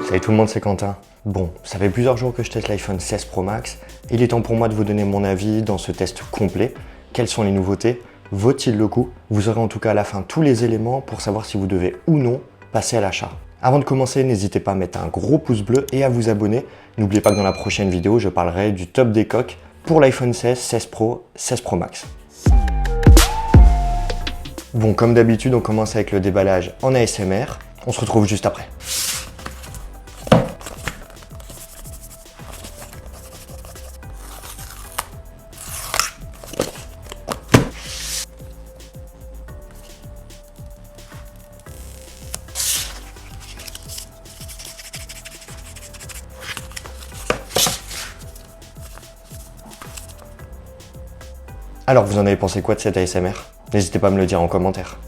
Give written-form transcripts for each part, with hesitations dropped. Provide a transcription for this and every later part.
Salut tout le monde, c'est Quentin. Bon, ça fait plusieurs jours que je teste l'iPhone 16 Pro Max. Il est temps pour moi de vous donner mon avis dans ce test complet. Quelles sont les nouveautés? Vaut-il le coup? Vous aurez en tout cas à la fin tous les éléments pour savoir si vous devez ou non passer à l'achat. Avant de commencer, n'hésitez pas à mettre un gros pouce bleu et à vous abonner. N'oubliez pas que dans la prochaine vidéo, je parlerai du top des coques pour l'iPhone 16, 16 Pro, 16 Pro Max. Bon, comme d'habitude, on commence avec le déballage en ASMR. On se retrouve juste après. Alors, vous en avez pensé quoi de cette ASMR? N'hésitez pas à me le dire en commentaire.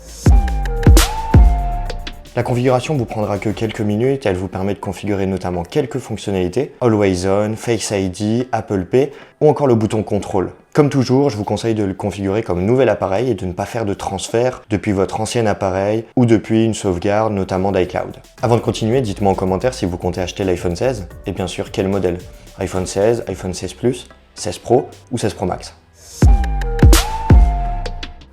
La configuration vous prendra que quelques minutes, elle vous permet de configurer notamment quelques fonctionnalités, Always On, Face ID, Apple Pay ou encore le bouton contrôle. Comme toujours, je vous conseille de le configurer comme nouvel appareil et de ne pas faire de transfert depuis votre ancien appareil ou depuis une sauvegarde, notamment d'iCloud. Avant de continuer, dites-moi en commentaire si vous comptez acheter l'iPhone 16 et bien sûr quel modèle. iPhone 16, iPhone 16 Plus, 16 Pro ou 16 Pro Max.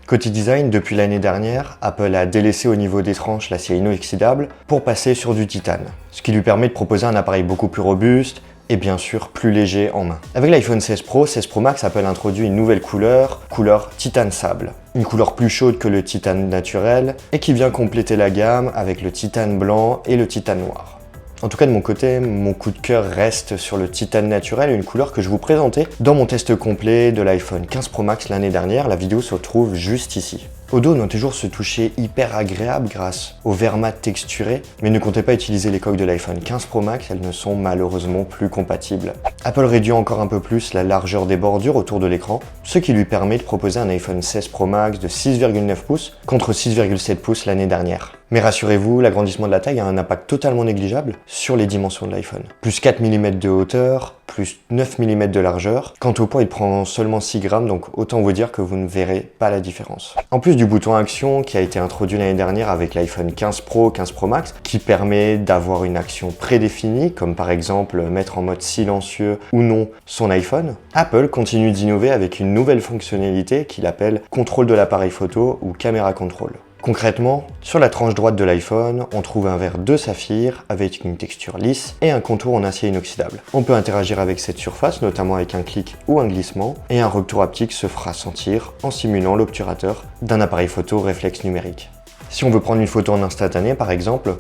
Côté design, depuis l'année dernière, Apple a délaissé au niveau des tranches l'acier inoxydable pour passer sur du titane, ce qui lui permet de proposer un appareil beaucoup plus robuste et bien sûr plus léger en main. Avec l'iPhone 16 Pro, 16 Pro Max, Apple introduit une nouvelle couleur titane sable. Une couleur plus chaude que le titane naturel et qui vient compléter la gamme avec le titane blanc et le titane noir. En tout cas de mon côté, mon coup de cœur reste sur le titane naturel, une couleur que je vous présentais dans mon test complet de l'iPhone 15 Pro Max l'année dernière. La vidéo se trouve juste ici. Au dos, on a toujours ce toucher hyper agréable grâce au verre mat texturé, mais ne comptez pas utiliser les coques de l'iPhone 15 Pro Max, elles ne sont malheureusement plus compatibles. Apple réduit encore un peu plus la largeur des bordures autour de l'écran, ce qui lui permet de proposer un iPhone 16 Pro Max de 6,9 pouces contre 6,7 pouces l'année dernière. Mais rassurez-vous, l'agrandissement de la taille a un impact totalement négligeable sur les dimensions de l'iPhone. Plus 4 mm de hauteur, plus 9 mm de largeur. Quant au poids, il prend seulement 6 grammes, donc autant vous dire que vous ne verrez pas la différence. En plus du bouton action qui a été introduit l'année dernière avec l'iPhone 15 Pro, 15 Pro Max, qui permet d'avoir une action prédéfinie, comme par exemple mettre en mode silencieux ou non son iPhone, Apple continue d'innover avec une nouvelle fonctionnalité qu'il appelle contrôle de l'appareil photo ou caméra control. Concrètement, sur la tranche droite de l'iPhone, on trouve un verre de saphir avec une texture lisse et un contour en acier inoxydable. On peut interagir avec cette surface, notamment avec un clic ou un glissement, et un retour haptique se fera sentir en simulant l'obturateur d'un appareil photo réflexe numérique. Si on veut prendre une photo en instantané par exemple,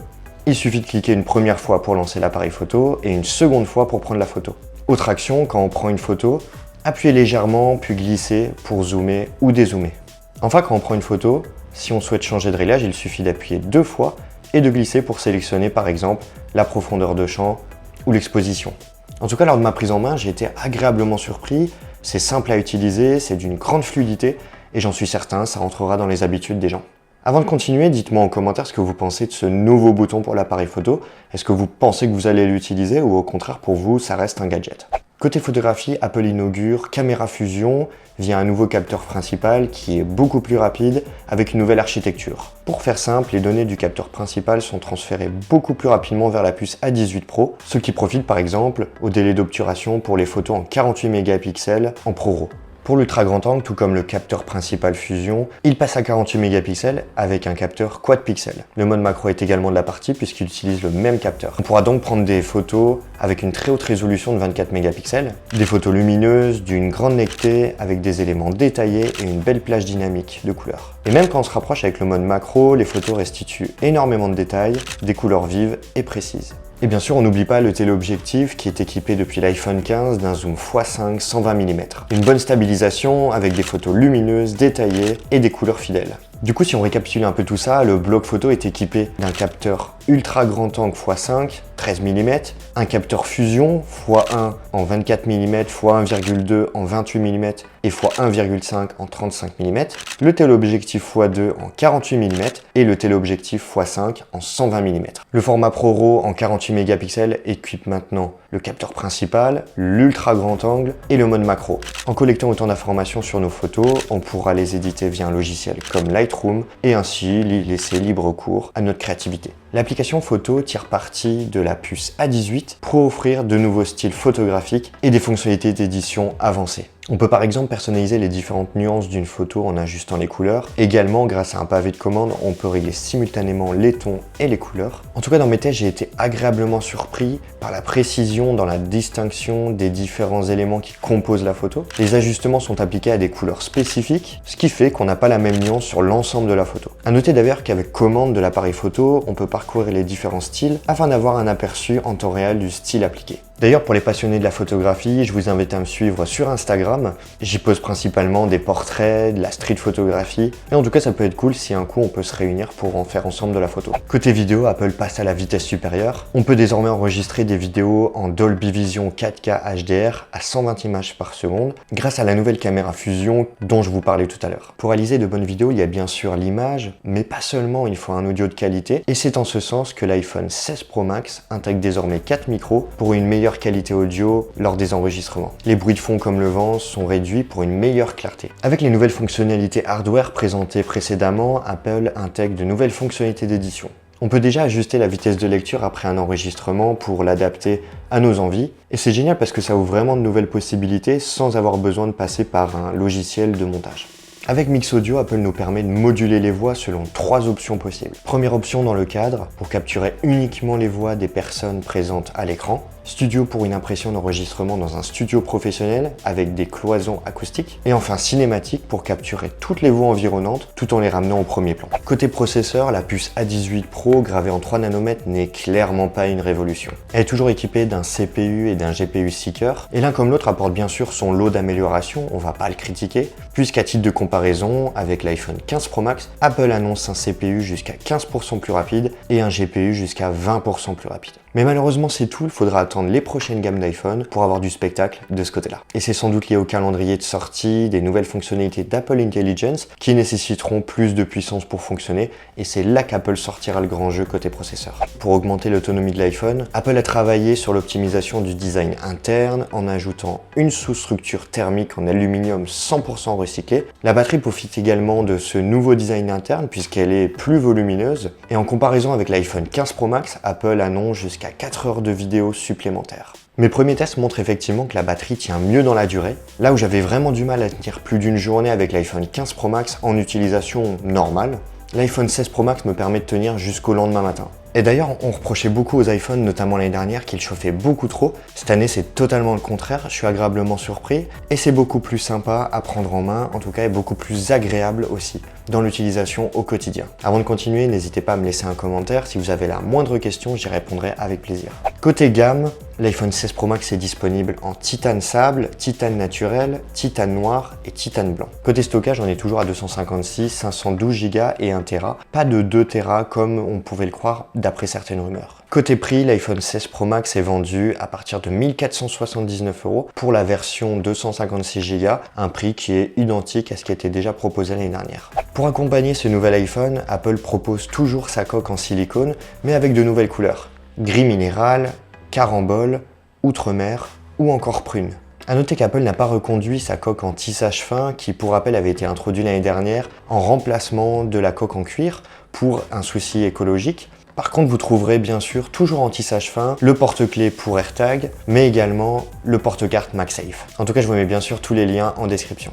il suffit de cliquer une première fois pour lancer l'appareil photo et une seconde fois pour prendre la photo. Autre action, quand on prend une photo, appuyez légèrement puis glissez pour zoomer ou dézoomer. Enfin, quand on prend une photo, si on souhaite changer de réglage, il suffit d'appuyer 2 fois et de glisser pour sélectionner par exemple la profondeur de champ ou l'exposition. En tout cas, lors de ma prise en main, j'ai été agréablement surpris. C'est simple à utiliser, c'est d'une grande fluidité et j'en suis certain, ça rentrera dans les habitudes des gens. Avant de continuer, dites-moi en commentaire ce que vous pensez de ce nouveau bouton pour l'appareil photo. Est-ce que vous pensez que vous allez l'utiliser ou au contraire pour vous, ça reste un gadget? Côté photographie, Apple inaugure Caméra Fusion via un nouveau capteur principal qui est beaucoup plus rapide avec une nouvelle architecture. Pour faire simple, les données du capteur principal sont transférées beaucoup plus rapidement vers la puce A18 Pro, ce qui profite par exemple au délai d'obturation pour les photos en 48 mégapixels en ProRAW. Pour l'ultra grand angle, tout comme le capteur principal Fusion, il passe à 48 mégapixels avec un capteur quad pixel. Le mode macro est également de la partie puisqu'il utilise le même capteur. On pourra donc prendre des photos avec une très haute résolution de 24 mégapixels, des photos lumineuses, d'une grande netteté avec des éléments détaillés et une belle plage dynamique de couleurs. Et même quand on se rapproche avec le mode macro, les photos restituent énormément de détails, des couleurs vives et précises. Et bien sûr, on n'oublie pas le téléobjectif qui est équipé depuis l'iPhone 15 d'un zoom x5 120 mm. Une bonne stabilisation avec des photos lumineuses, détaillées et des couleurs fidèles. Du coup, si on récapitule un peu tout ça, le bloc photo est équipé d'un capteur ultra grand angle x5, 13 mm, un capteur fusion x1 en 24 mm, x1,2 en 28 mm et x1,5 en 35 mm, le téléobjectif x2 en 48 mm et le téléobjectif x5 en 120 mm. Le format ProRAW en 48 mégapixels équipe maintenant le capteur principal, l'ultra grand angle et le mode macro. En collectant autant d'informations sur nos photos, on pourra les éditer via un logiciel comme Lightroom et ainsi laisser libre cours à notre créativité. L'application photo tire parti de la puce A18 pour offrir de nouveaux styles photographiques et des fonctionnalités d'édition avancées. On peut par exemple personnaliser les différentes nuances d'une photo en ajustant les couleurs. Également, grâce à un pavé de commande, on peut régler simultanément les tons et les couleurs. En tout cas, dans mes tests, j'ai été agréablement surpris par la précision dans la distinction des différents éléments qui composent la photo. Les ajustements sont appliqués à des couleurs spécifiques, ce qui fait qu'on n'a pas la même nuance sur l'ensemble de la photo. À noter d'ailleurs qu'avec commande de l'appareil photo, on peut parcourir les différents styles afin d'avoir un aperçu en temps réel du style appliqué. D'ailleurs, pour les passionnés de la photographie, je vous invite à me suivre sur Instagram. J'y pose principalement des portraits, de la street photographie. Et en tout cas, ça peut être cool si un coup on peut se réunir pour en faire ensemble de la photo. Côté vidéo, Apple passe à la vitesse supérieure. On peut désormais enregistrer des vidéos en Dolby Vision 4K HDR à 120 images par seconde grâce à la nouvelle caméra fusion dont je vous parlais tout à l'heure. Pour réaliser de bonnes vidéos, il y a bien sûr l'image, mais pas seulement, il faut un audio de qualité. Et c'est en ce sens que l'iPhone 16 Pro Max intègre désormais 4 micros pour une meilleure qualité audio lors des enregistrements. Les bruits de fond comme le vent sont réduits pour une meilleure clarté. Avec les nouvelles fonctionnalités hardware présentées précédemment, Apple intègre de nouvelles fonctionnalités d'édition. On peut déjà ajuster la vitesse de lecture après un enregistrement pour l'adapter à nos envies. Et c'est génial parce que ça ouvre vraiment de nouvelles possibilités sans avoir besoin de passer par un logiciel de montage. Avec Mix Audio, Apple nous permet de moduler les voix selon 3 options possibles. Première option dans le cadre, pour capturer uniquement les voix des personnes présentes à l'écran. Studio pour une impression d'enregistrement dans un studio professionnel avec des cloisons acoustiques. Et enfin cinématique pour capturer toutes les voix environnantes tout en les ramenant au premier plan. Côté processeur, la puce A18 Pro gravée en 3 nanomètres n'est clairement pas une révolution. Elle est toujours équipée d'un CPU et d'un GPU Seeker. Et l'un comme l'autre apporte bien sûr son lot d'améliorations, on va pas le critiquer, puisqu'à titre de comparaison, avec l'iPhone 15 Pro Max, Apple annonce un CPU jusqu'à 15% plus rapide et un GPU jusqu'à 20% plus rapide. Mais malheureusement c'est tout, il faudra attendre les prochaines gammes d'iPhone pour avoir du spectacle de ce côté-là. Et c'est sans doute lié au calendrier de sortie, des nouvelles fonctionnalités d'Apple Intelligence qui nécessiteront plus de puissance pour fonctionner et c'est là qu'Apple sortira le grand jeu côté processeur. Pour augmenter l'autonomie de l'iPhone, Apple a travaillé sur l'optimisation du design interne en ajoutant une sous-structure thermique en aluminium 100% recyclé. La batterie profite également de ce nouveau design interne puisqu'elle est plus volumineuse et en comparaison avec l'iPhone 15 Pro Max, Apple annonce jusqu'à 4 heures de vidéo supplémentaires. Mes premiers tests montrent effectivement que la batterie tient mieux dans la durée, là où j'avais vraiment du mal à tenir plus d'une journée avec l'iPhone 15 Pro Max en utilisation normale. L'iPhone 16 Pro Max me permet de tenir jusqu'au lendemain matin. Et d'ailleurs, on reprochait beaucoup aux iPhones, notamment l'année dernière, qu'ils chauffaient beaucoup trop. Cette année, c'est totalement le contraire. Je suis agréablement surpris et c'est beaucoup plus sympa à prendre en main, en tout cas, et beaucoup plus agréable aussi dans l'utilisation au quotidien. Avant de continuer, n'hésitez pas à me laisser un commentaire. Si vous avez la moindre question, j'y répondrai avec plaisir. Côté gamme, l'iPhone 16 Pro Max est disponible en titane sable, titane naturel, titane noir et titane blanc. Côté stockage, on est toujours à 256, 512 Go et 1 Tera. Pas de 2 Tera comme on pouvait le croire d'après certaines rumeurs. Côté prix, l'iPhone 16 Pro Max est vendu à partir de 1 479 € pour la version 256 Go, un prix qui est identique à ce qui était déjà proposé l'année dernière. Pour accompagner ce nouvel iPhone, Apple propose toujours sa coque en silicone, mais avec de nouvelles couleurs. Gris minéral, carambole, outre-mer ou encore prune. A noter qu'Apple n'a pas reconduit sa coque en tissage fin qui, pour rappel, avait été introduit l'année dernière en remplacement de la coque en cuir pour un souci écologique. Par contre, vous trouverez bien sûr toujours en tissage fin le porte-clés pour AirTag, mais également le porte-carte MagSafe. En tout cas, je vous mets bien sûr tous les liens en description.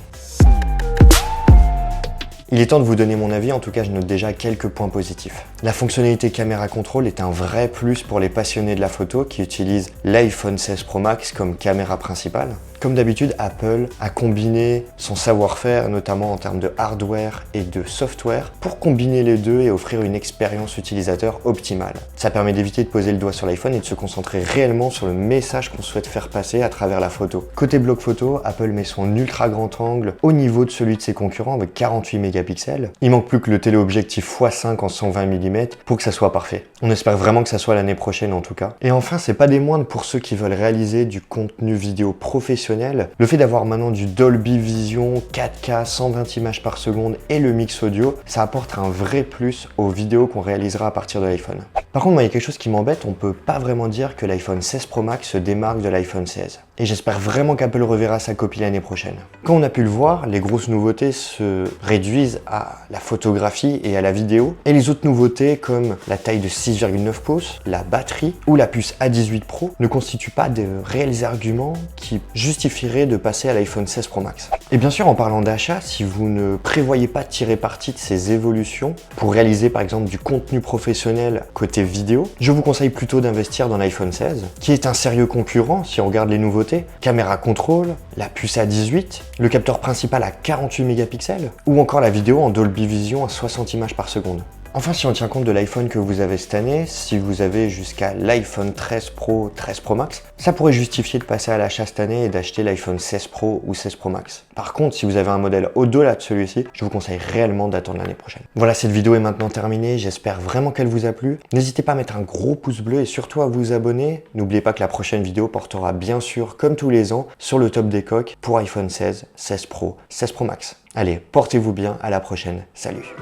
Il est temps de vous donner mon avis, en tout cas je note déjà quelques points positifs. La fonctionnalité caméra contrôle est un vrai plus pour les passionnés de la photo qui utilisent l'iPhone 16 Pro Max comme caméra principale. Comme d'habitude, Apple a combiné son savoir-faire, notamment en termes de hardware et de software, pour combiner les deux et offrir une expérience utilisateur optimale. Ça permet d'éviter de poser le doigt sur l'iPhone et de se concentrer réellement sur le message qu'on souhaite faire passer à travers la photo. Côté bloc photo, Apple met son ultra grand angle au niveau de celui de ses concurrents avec 48 mégapixels. Il manque plus que le téléobjectif x5 en 120 mm pour que ça soit parfait. On espère vraiment que ça soit l'année prochaine en tout cas. Et enfin, c'est pas des moindres pour ceux qui veulent réaliser du contenu vidéo professionnel. Le fait d'avoir maintenant du Dolby Vision 4K 120 images par seconde et le mix audio, ça apporte un vrai plus aux vidéos qu'on réalisera à partir de l'iPhone. Par contre, moi, il y a quelque chose qui m'embête, on peut pas vraiment dire que l'iPhone 16 Pro Max se démarque de l'iPhone 16. Et j'espère vraiment qu'Apple reverra sa copie l'année prochaine. Comme on a pu le voir, les grosses nouveautés se réduisent à la photographie et à la vidéo. Et les autres nouveautés, comme la taille de 6,9 pouces, la batterie ou la puce A18 Pro, ne constituent pas de réels arguments qui justifieraient de passer à l'iPhone 16 Pro Max. Et bien sûr, en parlant d'achat, si vous ne prévoyez pas de tirer parti de ces évolutions pour réaliser par exemple du contenu professionnel côté vidéo, je vous conseille plutôt d'investir dans l'iPhone 16, qui est un sérieux concurrent si on regarde les nouveautés. Caméra contrôle, la puce A18, le capteur principal à 48 mégapixels, ou encore la vidéo en Dolby Vision à 60 images par seconde. Enfin, si on tient compte de l'iPhone que vous avez cette année, si vous avez jusqu'à l'iPhone 13 Pro, 13 Pro Max, ça pourrait justifier de passer à l'achat cette année et d'acheter l'iPhone 16 Pro ou 16 Pro Max. Par contre, si vous avez un modèle au-delà de celui-ci, je vous conseille réellement d'attendre l'année prochaine. Voilà, cette vidéo est maintenant terminée, j'espère vraiment qu'elle vous a plu. N'hésitez pas à mettre un gros pouce bleu et surtout à vous abonner. N'oubliez pas que la prochaine vidéo portera bien sûr, comme tous les ans, sur le top des coques pour iPhone 16, 16 Pro, 16 Pro Max. Allez, portez-vous bien, à la prochaine, salut!